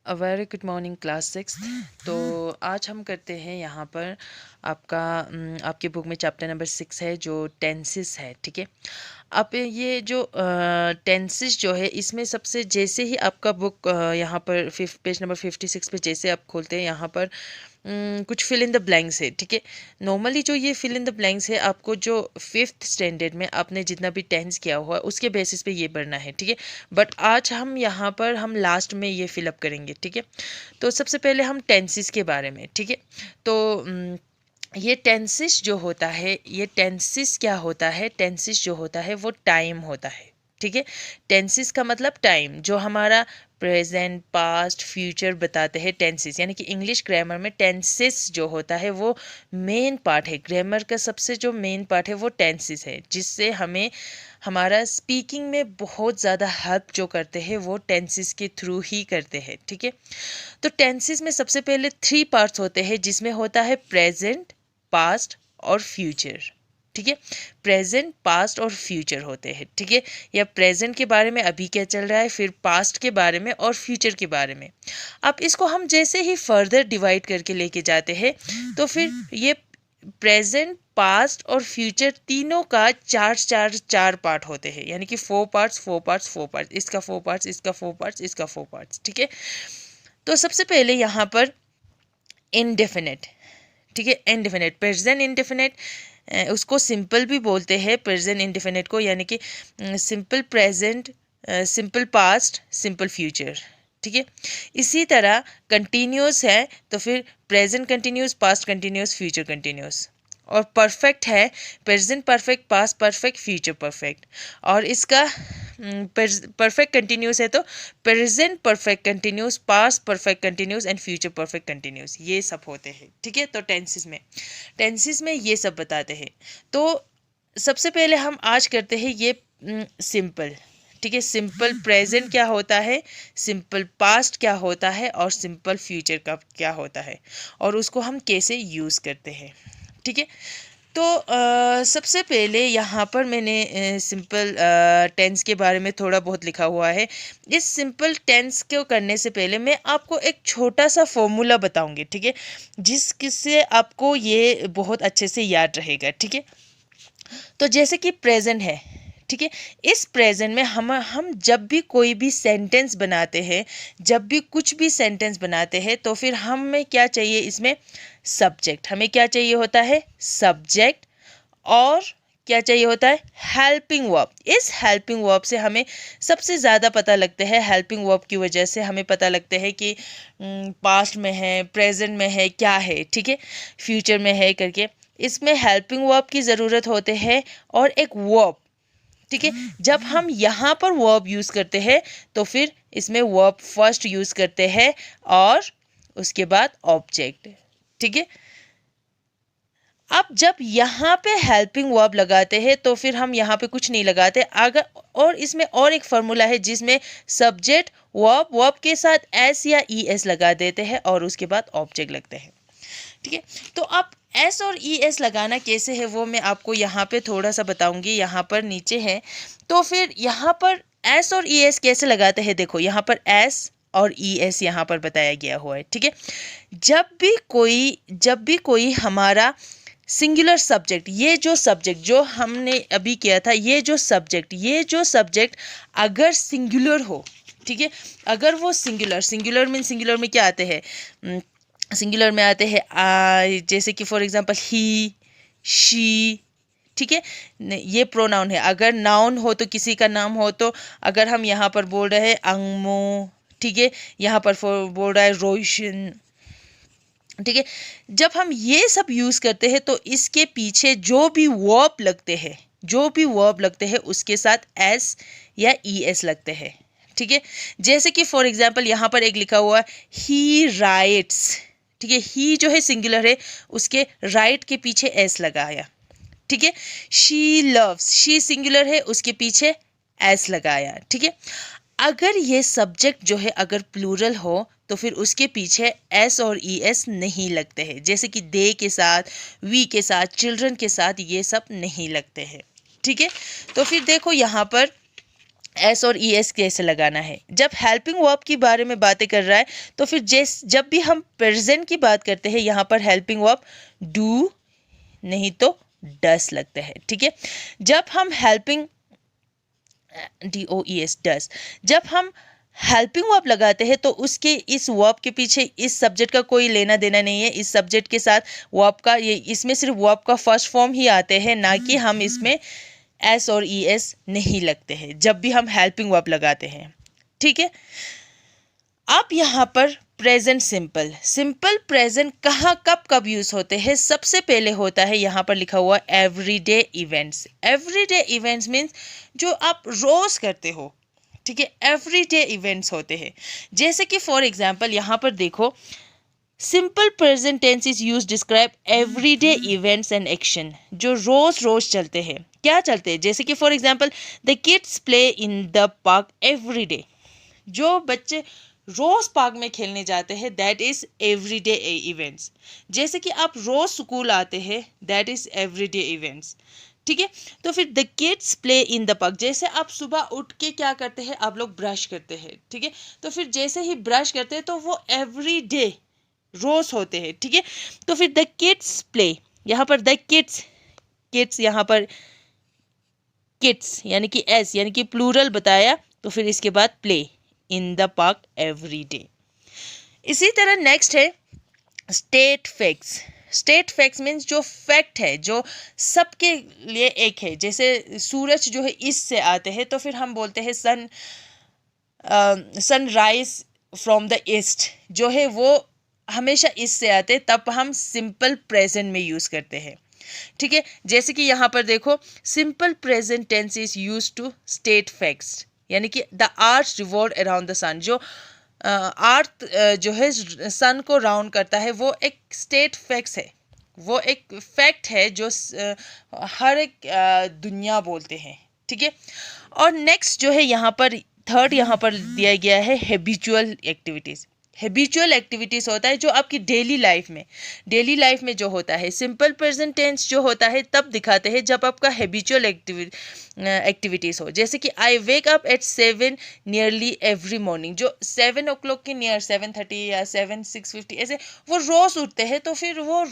A very good morning class 6। तो आज हम करते हैं यहाँ पर आपके बुक में चैप्टर नंबर 6 है जो टेंसेस है। ठीक है, अब ये जो टेंसेस जो है इसमें सबसे जैसे ही आपका बुक यहाँ पर पेज नंबर 56 पे जैसे आप खोलते हैं यहाँ पर कुछ फिल इन द ब्लैंक्स है। ठीक है, नॉर्मली जो ये फिल इन द ब्लैंक्स है आपको जो 5th स्टैंडर्ड में आपने जितना भी टेंस किया हुआ है उसके बेसिस पे ये पढ़ना है। ठीक है, बट आज हम यहाँ पर हम लास्ट में ये फिलअप करेंगे। ठीक है, तो सबसे पहले हम टेंसेस के बारे में। ठीक है, तो ये टेंसेस जो होता है, ये टेंसेस क्या होता है, टेंसेस जो होता है वो टाइम होता है। ठीक है, टेंसेस का मतलब टाइम, जो हमारा प्रेजेंट पास्ट फ्यूचर बताते हैं टेंसेस, यानी कि इंग्लिश ग्रामर में टेंसेस जो होता है वो मेन पार्ट है। ग्रामर का सबसे जो मेन पार्ट है वो टेंसेस है, जिससे हमें हमारा स्पीकिंग में बहुत ज़्यादा हेल्प जो करते हैं वो टेंसेस के थ्रू ही करते हैं। ठीक है, तो टेंसेस में सबसे पहले 3 पार्ट्स होते हैं, जिसमें होता है प्रेजेंट, पास्ट और फ्यूचर। ठीक है, प्रेजेंट पास्ट और फ्यूचर होते हैं। ठीक है, या प्रेजेंट के बारे में अभी क्या चल रहा है, फिर पास्ट के बारे में और फ्यूचर के बारे में। अब इसको हम जैसे ही फर्दर डिवाइड करके लेके जाते हैं तो फिर ये प्रेजेंट पास्ट और फ्यूचर तीनों का चार पार्ट होते हैं, यानी कि 4 पार्ट्स 4 पार्ट्स 4 पार्ट्स, इसका 4 पार्ट्स, इसका 4 पार्ट्स, इसका 4 पार्ट्स। ठीक है, तो सबसे पहले यहाँ पर इनडेफिनेट। ठीक है, इनडेफिनेट प्रेजेंट इनडेफिनेट, उसको सिंपल भी बोलते हैं प्रेजेंट इनडेफिनेट को, यानी कि simple present, simple past, simple future. ठीक है, इसी तरह कंटिन्यूस है तो फिर present continuous, past continuous, future continuous. और परफेक्ट है present perfect, past perfect, future perfect. और इसका परफेक्ट कंटिन्यूस है तो present perfect continuous, past perfect continuous and future perfect continuous, ये सब होते हैं। ठीक है, तो टेंसेस में ये सब बताते हैं। तो सबसे पहले हम आज करते हैं ये सिंपल। ठीक है, सिंपल प्रेजेंट क्या होता है, सिंपल पास्ट क्या होता है और सिंपल फ्यूचर का क्या होता है, और उसको हम कैसे यूज़ करते हैं। ठीक है, तो सबसे पहले यहाँ पर मैंने सिंपल टेंस के बारे में थोड़ा बहुत लिखा हुआ है। इस सिंपल टेंस को करने से पहले मैं आपको एक छोटा सा फॉर्मूला बताऊंगी। ठीक है, जिससे आपको ये बहुत अच्छे से याद रहेगा। ठीक है, तो जैसे कि प्रेजेंट है। ठीक है, इस प्रेजेंट में हम जब भी कोई भी सेंटेंस बनाते हैं, जब भी कुछ भी सेंटेंस बनाते हैं तो फिर हमें क्या चाहिए, इसमें सब्जेक्ट। हमें क्या चाहिए होता है, सब्जेक्ट। और क्या चाहिए होता है, हेल्पिंग वर्ब। इस हेल्पिंग वर्ब से हमें सबसे ज़्यादा पता लगता है, हेल्पिंग वर्ब की वजह से हमें पता लगता है कि पास्ट में है, प्रेजेंट में है, क्या है। ठीक है, फ्यूचर में है करके। इसमें हेल्पिंग वर्ब की ज़रूरत होते हैं और एक वर्ब। ठीक है, जब हम यहाँ पर वर्ब यूज़ करते हैं तो फिर इसमें वर्ब फर्स्ट यूज़ करते हैं और उसके बाद ऑब्जेक्ट। ठीक है, अब जब यहाँ पे हेल्पिंग वर्ब लगाते हैं तो फिर हम यहाँ पे कुछ नहीं लगाते अगर। और इसमें और एक फार्मूला है जिसमें सब्जेक्ट वर्ब के साथ एस या ई एस लगा देते हैं और उसके बाद ऑब्जेक्ट लगते हैं। ठीक है, तो अब एस और ई एस लगाना कैसे है वो मैं आपको यहाँ पे थोड़ा सा बताऊंगी। यहाँ पर नीचे है, तो फिर यहाँ पर एस और ई एस कैसे लगाते हैं, देखो यहाँ पर एस और ई एस यहाँ पर बताया गया हुआ है। ठीक है, जब भी कोई हमारा सिंगुलर सब्जेक्ट, ये जो सब्जेक्ट जो हमने अभी किया था, ये जो सब्जेक्ट अगर सिंगुलर हो। ठीक है, अगर वो सिंगुलर में क्या आते हैं, सिंगुलर में आते हैं जैसे कि फॉर एग्जांपल ही, शी। ठीक है, ये प्रोनाउन है। अगर नाउन हो तो किसी का नाम हो, तो अगर हम यहाँ पर बोल रहे हैं अंगमो, ठीक है, यहाँ पर बोल रहा है रोशन। ठीक है, जब हम ये सब यूज़ करते हैं तो इसके पीछे जो भी वर्ब लगते हैं उसके साथ एस या ई एस लगते हैं। ठीक है, जैसे कि फॉर एग्जांपल यहाँ पर एक लिखा हुआ है ही राइट्स। ठीक है, ही जो है सिंगुलर है, उसके राइट के पीछे एस लगाया। ठीक है, शी लव्स, शी सिंगुलर है, उसके पीछे एस लगाया। ठीक है, अगर ये सब्जेक्ट जो है अगर प्लूरल हो तो फिर उसके पीछे एस और ई एस नहीं लगते हैं, जैसे कि दे के साथ, वी के साथ, चिल्ड्रन के साथ ये सब नहीं लगते हैं। ठीक है, तो फिर देखो यहाँ पर एस और ई एस कैसे लगाना है। जब हेल्पिंग वर्ब की बारे में बातें कर रहा है तो फिर जब भी हम प्रेजेंट की बात करते हैं यहाँ पर हेल्पिंग वर्ब डू नहीं तो डस लगता है, ठीक है। जब हम हेल्पिंग DOES डस, जब हम हेल्पिंग वर्ब लगाते हैं तो उसके इस वर्ब के पीछे इस सब्जेक्ट का कोई लेना देना नहीं है। इस सब्जेक्ट के साथ वर्ब का ये इसमें सिर्फ वर्ब का फर्स्ट फॉर्म ही आते हैं, ना कि हम इसमें एस और ई एस नहीं लगते हैं जब भी हम हेल्पिंग वर्ब लगाते हैं, ठीक है। अब यहाँ पर प्रेजेंट सिंपल, सिंपल प्रेजेंट कहाँ कब कब यूज होते हैं। सबसे पहले होता है यहाँ पर लिखा हुआ everyday events. Everyday events means जो आप रोज करते हो, ठीक है, एवरीडे इवेंट्स होते हैं। जैसे कि फॉर एग्जाम्पल यहाँ पर देखो, simple present tense is use describe everyday events and action, जो रोज रोज चलते हैं। क्या चलते हैं? जैसे कि for example the kids play in the park every day, जो बच्चे रोज पार्क में खेलने जाते हैं, दैट इज एवरीडे इवेंट्स। जैसे कि आप रोज स्कूल आते हैं, दैट इज एवरीडे इवेंट्स, ठीक है। तो फिर the kids play in the park, जैसे आप सुबह उठ के क्या करते हैं, आप लोग ब्रश करते हैं, ठीक है। तो फिर जैसे ही ब्रश करते हैं तो वो एवरीडे रोज होते हैं, ठीक है। तो फिर द किड्स प्ले, यहाँ पर द किड्स, किड्स यहाँ पर किड्स यानी कि एस यानी कि प्लूरल बताया, तो फिर इसके बाद play in the park every day. इसी तरह नेक्स्ट है state facts. State facts means जो फैक्ट है जो सबके लिए एक है। जैसे सूरज जो है ईस्ट से आते हैं तो फिर हम बोलते हैं सनराइज फ्रॉम द ईस्ट, जो है वो हमेशा ईस्ट से आते, तब हम सिंपल प्रेजेंट में यूज करते हैं, ठीक है। जैसे कि यहाँ पर देखो, simple present tense is use to state facts, यानी कि the earth revolve around the sun, जो अर्थ जो है सन को राउंड करता है, वो एक स्टेट फैक्ट्स है, वो एक फैक्ट है जो हर एक दुनिया बोलते हैं, ठीक है। और नेक्स्ट जो है यहाँ पर थर्ड यहाँ पर दिया गया है हैबिचुअल एक्टिविटीज़। हैबिचुअल एक्टिविटीज़ होता है जो आपकी डेली लाइफ में जो होता है। सिंपल प्रेजेंट टेंस जो होता है तब दिखाते हैं जब आपका हैबिचुअल एक्टिविटीज़ हो। जैसे कि I wake up at 7 nearly every morning, जो 7 o'clock के नियर 7:30 या 6:50 ऐसे वो रोज़ उठते हैं, तो फिर वो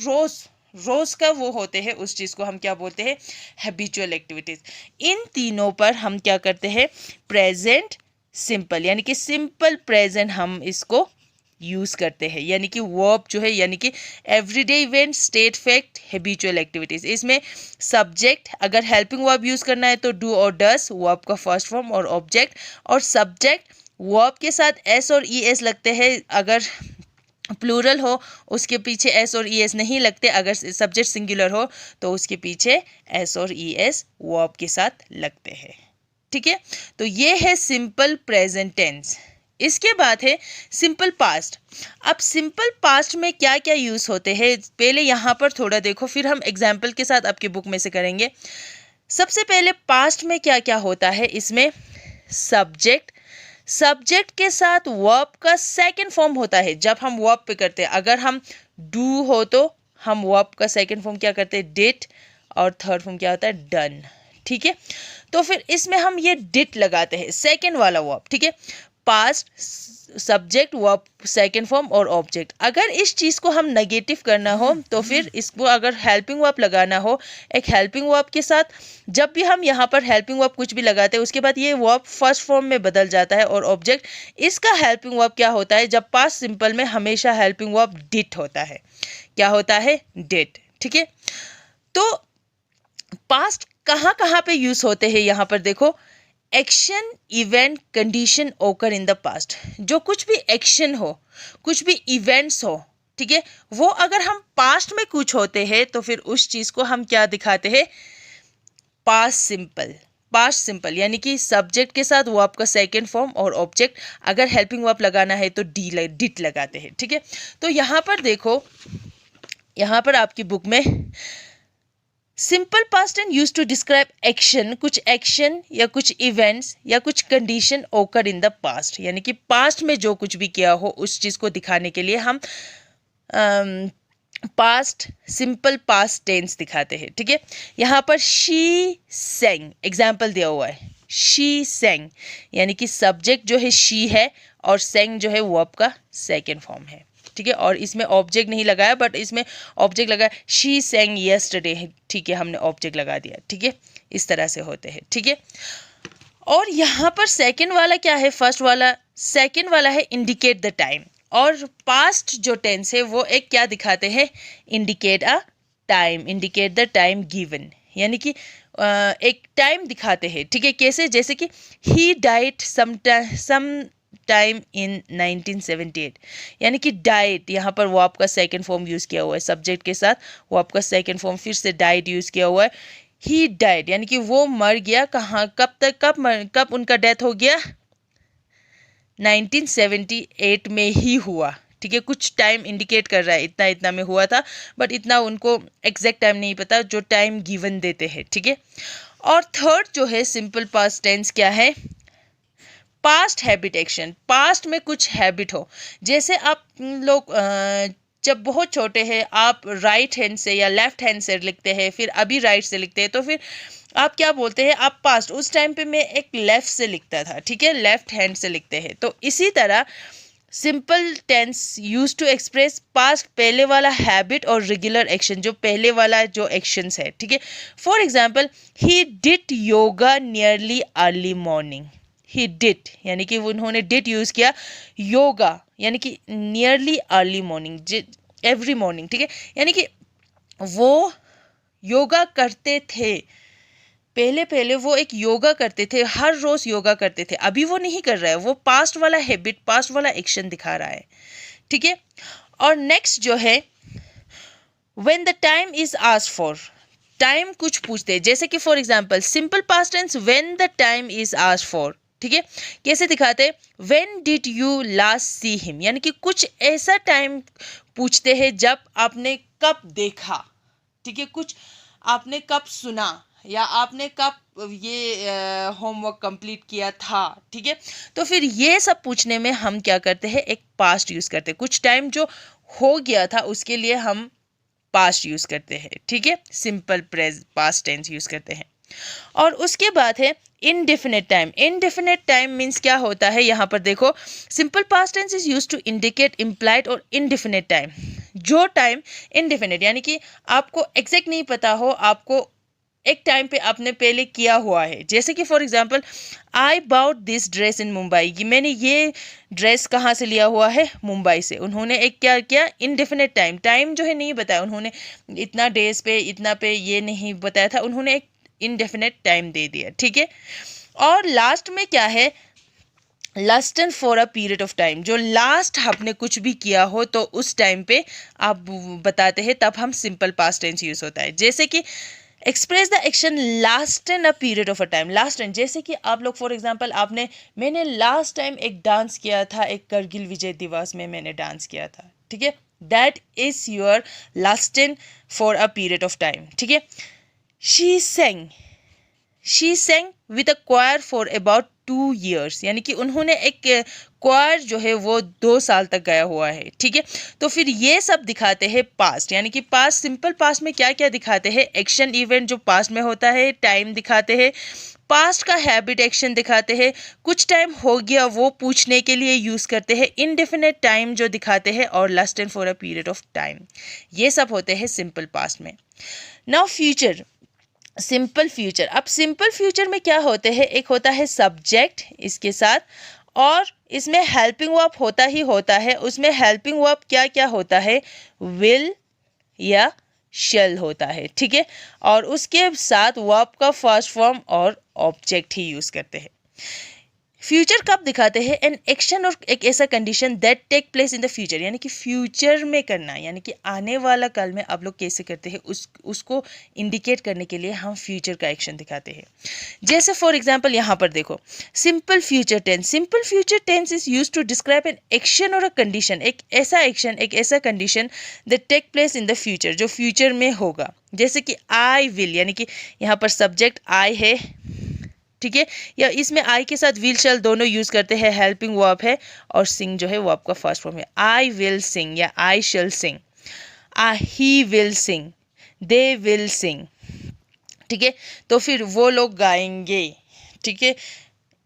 रोज़ का वो होते हैं, उस चीज़ को हम क्या बोलते हैं, हैबिचुअल एक्टिविटीज़। इन तीनों पर हम क्या करते हैं, प्रेजेंट सिंपल यानी कि सिंपल प्रेजेंट हम इसको यूज करते हैं, यानी कि वर्ब जो है, यानी कि everyday event, state fact, habitual activities. इसमें सब्जेक्ट, अगर हेल्पिंग वर्ब यूज करना है तो डू और डस, वर्ब का फर्स्ट फॉर्म, और ऑब्जेक्ट, और सब्जेक्ट वर्ब के साथ एस और ई एस लगते हैं। अगर प्लूरल हो उसके पीछे एस और ई एस नहीं लगते, अगर सब्जेक्ट सिंगुलर हो तो उसके पीछे एस और ई एस वर्ब के साथ लगते हैं, ठीक है। तो ये है सिंपल प्रेजेंट टेंस। इसके बाद है सिंपल पास्ट। अब सिंपल पास्ट में क्या क्या यूज होते हैं, पहले यहाँ पर थोड़ा देखो, फिर हम एग्जाम्पल के साथ आपकी बुक में से करेंगे। सबसे पहले पास्ट में क्या क्या होता है, इसमें सब्जेक्ट के साथ वर्ब का सेकंड फॉर्म होता है जब हम वर्ब पे करते हैं। अगर हम डू हो तो हम वर्ब का सेकंड फॉर्म क्या करते हैं, डिड, और थर्ड फॉर्म क्या होता है, डन, ठीक है। तो फिर इसमें हम ये डिड लगाते हैं, सेकंड वाला वर्ब, ठीक है। Past, subject, verb second form और ऑब्जेक्ट। अगर इस चीज़ को हम नेगेटिव करना हो तो फिर इसको अगर हेल्पिंग वर्ब लगाना हो, एक हेल्पिंग वर्ब के साथ जब भी हम यहाँ पर हेल्पिंग वर्ब कुछ भी लगाते हैं उसके बाद ये वर्ब फर्स्ट फॉर्म में बदल जाता है, और ऑब्जेक्ट इसका हेल्पिंग वर्ब क्या होता है, जब पास्ट सिंपल में हमेशा हेल्पिंग वर्ब डिड होता है। क्या होता है, डिड, ठीक है। तो पास्ट कहाँ कहाँ पे यूज होते हैं, यहाँ पर देखो, एक्शन, इवेंट, कंडीशन ओकर इन द पास्ट। जो कुछ भी एक्शन हो, कुछ भी इवेंट्स हो, ठीक है, वो अगर हम पास्ट में कुछ होते हैं तो फिर उस चीज को हम क्या दिखाते हैं, पास्ट सिंपल यानी कि सब्जेक्ट के साथ वर्ब का सेकंड फॉर्म और ऑब्जेक्ट, अगर हेल्पिंग वर्ब लगाना है तो डिड लगाते हैं, ठीक है। तो यहाँ पर देखो, यहाँ पर आपकी बुक में simple past tense use to describe action, कुछ एक्शन या कुछ इवेंट्स या कुछ कंडीशन ओकर इन द पास्ट, यानी कि पास्ट में जो कुछ भी किया हो उस चीज को दिखाने के लिए हम पास्ट, सिंपल पास्ट टेंस दिखाते हैं, ठीक है। यहाँ पर शी सेंग एग्जाम्पल दिया हुआ है, शी सेंग, यानी कि सब्जेक्ट जो है शी है और सेंग जो है वर्ब का सेकेंड फॉर्म है, ठीक है। और इसमें ऑब्जेक्ट नहीं लगाया, बट इसमें ऑब्जेक्ट लगा, शी सेंग यस्टरडे, ठीक है, हमने ऑब्जेक्ट लगा दिया, ठीक है। इस तरह से होते हैं, ठीक है। और यहाँ पर सेकेंड वाला क्या है, फर्स्ट वाला, सेकेंड वाला है इंडिकेट द टाइम, और पास्ट जो टेंस है वो एक क्या दिखाते हैं, indicate a time, indicate the time given, यानी कि एक टाइम दिखाते हैं, ठीक है। कैसे, जैसे कि he died some time in 1978, यानी कि डाइड, यहाँ पर वो आपका सेकेंड फॉर्म यूज़ किया हुआ है, सब्जेक्ट के साथ वो आपका सेकेंड फॉर्म फिर से डाइड यूज़ किया हुआ है। ही डाइड यानी कि वो मर गया, कहाँ, कब तक, कब उनका डेथ हो गया, 1978 में ही हुआ, ठीक है। कुछ टाइम इंडिकेट कर रहा है, इतना इतना में हुआ था, बट इतना उनको एग्जैक्ट टाइम नहीं पता, जो टाइम गिवन देते हैं, ठीक है। और थर्ड जो है सिंपल पास्ट टेंस क्या है, पास्ट हैबिट एक्शन, पास्ट में कुछ हैबिट हो, जैसे आप लोग जब बहुत छोटे हैं आप राइट हैंड से या लेफ्ट हैंड से लिखते हैं, फिर अभी राइट से लिखते हैं, तो फिर आप क्या बोलते हैं, आप पास्ट, उस टाइम पे मैं एक लेफ्ट से लिखता था, ठीक है, लेफ्ट हैंड से लिखते हैं। तो इसी तरह simple tense use to express past, पहले वाला हैबिट और रेगुलर एक्शन, जो पहले वाला जो एक्शंस है, ठीक है। For example, he did yoga nearly early morning, he did यानी कि उन्होंने डिड यूज किया, योगा यानी कि nearly early morning, every morning, ठीक है, यानी कि वो योगा करते थे, पहले पहले वो एक योगा करते थे, हर रोज योगा करते थे, अभी वो नहीं कर रहा है, वो पास्ट वाला हैबिट, पास्ट वाला एक्शन दिखा रहा है, ठीक है। और नेक्स्ट जो है, when the time is asked for, time कुछ पूछते हैं, जैसे कि for example simple past tense, when the time is asked for, ठीक है। कैसे दिखाते हैं, when did you last see him, यानी कि कुछ ऐसा टाइम पूछते हैं जब आपने कब देखा, ठीक है, कुछ आपने कब सुना, या आपने कब ये होमवर्क कंप्लीट किया था, ठीक है। तो फिर ये सब पूछने में हम क्या करते हैं, एक पास्ट यूज करते हैं, कुछ टाइम जो हो गया था उसके लिए हम पास्ट यूज करते हैं, ठीक है, सिंपल पास्ट टेंस यूज करते हैं। और उसके बाद है indefinite time, indefinite time means क्या होता है, यहाँ पर देखो, simple past tense is use to indicate implied और इनडेफिनेट टाइम, जो टाइम इनडेफिनेट यानी कि आपको एग्जैक्ट नहीं पता हो, आपको एक टाइम पे आपने पहले किया हुआ है, जैसे कि for example, I bought this dress in Mumbai, कि मैंने ये ड्रेस कहाँ से लिया हुआ है, मुंबई से। उन्होंने एक क्या किया, इनडेफिनेट टाइम, टाइम जो है नहीं बताया उन्होंने, इतना डेज पे, इतना पे, ये नहीं बताया था, उन्होंने एक इनडेफिनेट टाइम दे दिया, ठीक है। और लास्ट में क्या है, lasting for a period of time, जो लास्ट आपने कुछ भी किया हो तो उस टाइम पे आप बताते हैं, तब हम सिंपल पास्ट टेंस यूज होता है। जैसे कि express the action last in a period of a time, last time, जैसे कि आप लोग फॉर एग्जांपल, मैंने लास्ट टाइम एक डांस किया था, एक करगिल विजय दिवस में मैंने डांस किया था, ठीक है, that is your last in for a period of time, ठीक है। She sang with a choir for about 2 years, यानी कि उन्होंने एक क्वायर जो है वो 2 साल तक गाया हुआ है, ठीक है। तो फिर ये सब दिखाते हैं पास्ट, यानी कि पास्ट, सिंपल पास्ट में क्या क्या दिखाते हैं, एक्शन इवेंट जो पास्ट में होता है, टाइम दिखाते हैं, पास्ट का हैबिट एक्शन दिखाते हैं, कुछ टाइम हो गया वो पूछने के लिए यूज़ करते हैं, इनडेफिनेट टाइम जो दिखाते हैं, और last and for a period of time, ये सब होते हैं सिंपल पास्ट में। नाउ फ्यूचर, सिंपल फ्यूचर, अब सिंपल फ्यूचर में क्या होते हैं, एक होता है सब्जेक्ट इसके साथ, और इसमें हेल्पिंग वर्ब होता ही होता है, उसमें हेल्पिंग वर्ब क्या क्या होता है, विल या शेल होता है, ठीक है। और उसके साथ वर्ब का फर्स्ट फॉर्म और ऑब्जेक्ट ही यूज करते हैं। फ्यूचर कब दिखाते हैं, एन एक्शन और एक ऐसा condition that take place in the future, यानी कि फ्यूचर में करना, यानी कि आने वाला काल में आप लोग कैसे करते हैं, उसको इंडिकेट करने के लिए हम फ्यूचर का एक्शन दिखाते हैं। जैसे फॉर एग्जांपल यहाँ पर देखो, simple future tense, simple future tense is use to describe an action और अ कंडीशन, एक ऐसा एक्शन, एक ऐसा condition that take place in the future, जो फ्यूचर में होगा। जैसे कि आई विल, यानी कि यहाँ पर सब्जेक्ट आई है, ठीक है, या इसमें आई के साथ विल शैल दोनों यूज करते हैं, हेल्पिंग वर्ब है, और सिंग जो है वो आपका फर्स्ट फॉर्म है, आई विल सिंग या आई शैल सिंग, he will sing, they will sing, ठीक है। तो फिर वो लोग गाएंगे, ठीक है,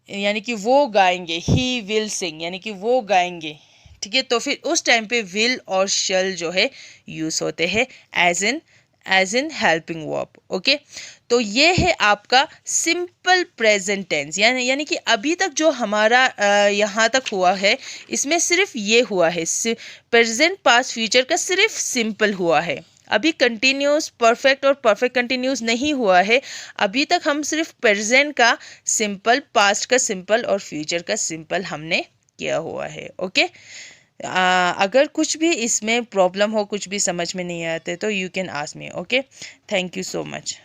यानी कि वो गाएंगे, ही विल सिंग यानी कि वो गाएंगे, ठीक है। तो फिर उस टाइम पे विल और शल जो है यूज़ होते हैं as in helping verb. Okay, तो ये है आपका सिंपल प्रेजेंट टेंस, यानी कि अभी तक जो हमारा यहाँ तक हुआ है इसमें सिर्फ ये हुआ है, प्रेजेंट पास्ट फ्यूचर का सिर्फ सिंपल हुआ है। अभी कंटिन्यूस परफेक्ट और परफेक्ट कंटिन्यूस नहीं हुआ है। अभी तक हम सिर्फ प्रेजेंट का सिंपल, पास्ट का सिंपल और फ्यूचर का सिंपल हमने किया हुआ है। ओके, अगर कुछ भी इसमें प्रॉब्लम हो, कुछ भी समझ में नहीं आते तो you can ask me. Okay, thank you so much.